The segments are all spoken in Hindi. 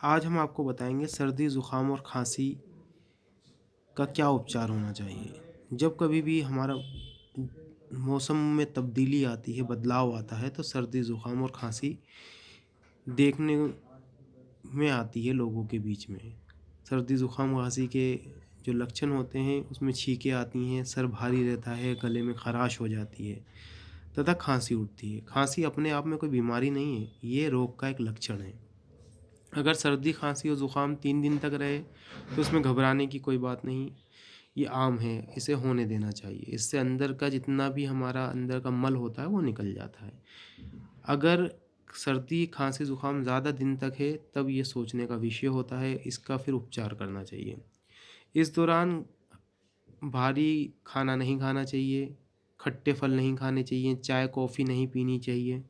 आज हम आपको बताएंगे सर्दी ज़ुकाम और खांसी का क्या उपचार होना चाहिए। जब कभी भी हमारा मौसम में तब्दीली आती है, बदलाव आता है, तो सर्दी ज़ुकाम और खांसी देखने में आती है लोगों के बीच में। सर्दी ज़ुकाम खांसी के जो लक्षण होते हैं उसमें छींकें आती हैं, सर भारी रहता है, गले में खराश हो जाती है तथा खांसी उठती है। खांसी अपने आप में कोई बीमारी नहीं है, ये रोग का एक लक्षण है। अगर सर्दी खांसी और ज़ुकाम 3 दिन तक रहे तो उसमें घबराने की कोई बात नहीं, ये आम है, इसे होने देना चाहिए। इससे अंदर का जितना भी हमारा अंदर का मल होता है वो निकल जाता है। अगर सर्दी खांसी ज़ुकाम ज़्यादा दिन तक है तब ये सोचने का विषय होता है, इसका फिर उपचार करना चाहिए। इस दौरान भारी खाना नहीं खाना चाहिए, खट्टे फल नहीं खाने चाहिए, चाय कॉफ़ी नहीं पीनी चाहिए,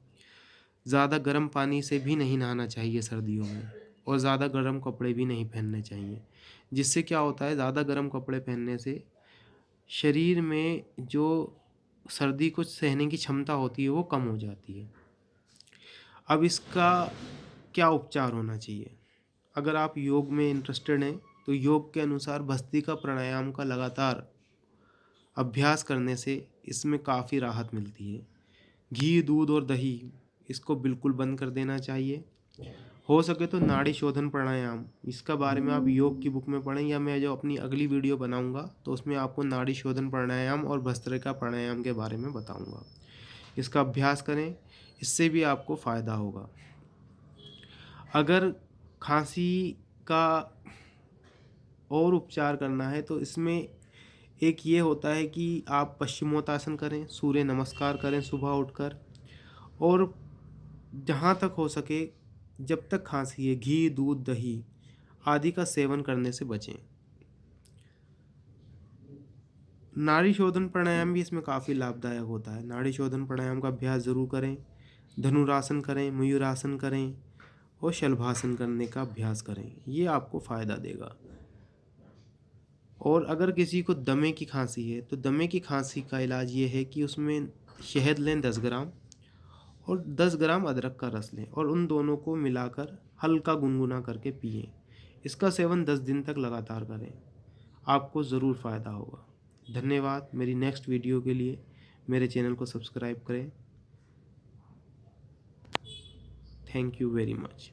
ज़्यादा गर्म पानी से भी नहीं नहाना चाहिए सर्दियों में, और ज़्यादा गर्म कपड़े भी नहीं पहनने चाहिए। जिससे क्या होता है, ज़्यादा गर्म कपड़े पहनने से शरीर में जो सर्दी को सहने की क्षमता होती है वो कम हो जाती है। अब इसका क्या उपचार होना चाहिए? अगर आप योग में इंटरेस्टेड हैं तो योग के अनुसार भस्त्रिका प्राणायाम का लगातार अभ्यास करने से इसमें काफ़ी राहत मिलती है। घी, दूध और दही इसको बिल्कुल बंद कर देना चाहिए। हो सके तो नाड़ी शोधन प्राणायाम, इसका बारे में आप योग की बुक में पढ़ें, या मैं जो अपनी अगली वीडियो बनाऊंगा तो उसमें आपको नाड़ी शोधन प्राणायाम और भस्त्रिका प्राणायाम के बारे में बताऊंगा। इसका अभ्यास करें, इससे भी आपको फ़ायदा होगा। अगर खांसी का और उपचार करना है तो इसमें एक ये होता है कि आप पश्चिमोत्तासन करें, सूर्य नमस्कार करें सुबह उठकर, और जहाँ तक हो सके जब तक खांसी है घी, दूध, दही आदि का सेवन करने से बचें। नाड़ी शोधन प्राणायाम भी इसमें काफ़ी लाभदायक होता है। नाड़ी शोधन प्राणायाम का अभ्यास ज़रूर करें। धनुरासन करें, मयूरासन करें और शलभासन करने का अभ्यास करें, ये आपको फ़ायदा देगा। और अगर किसी को दमे की खांसी है तो दमे की खांसी का इलाज ये है कि उसमें शहद लें 10 ग्राम और 10 ग्राम अदरक का रस लें और उन दोनों को मिलाकर हल्का गुनगुना करके पिएं। इसका सेवन 10 दिन तक लगातार करें, आपको ज़रूर फ़ायदा होगा। धन्यवाद। मेरी नेक्स्ट वीडियो के लिए मेरे चैनल को सब्सक्राइब करें। Thank you very much.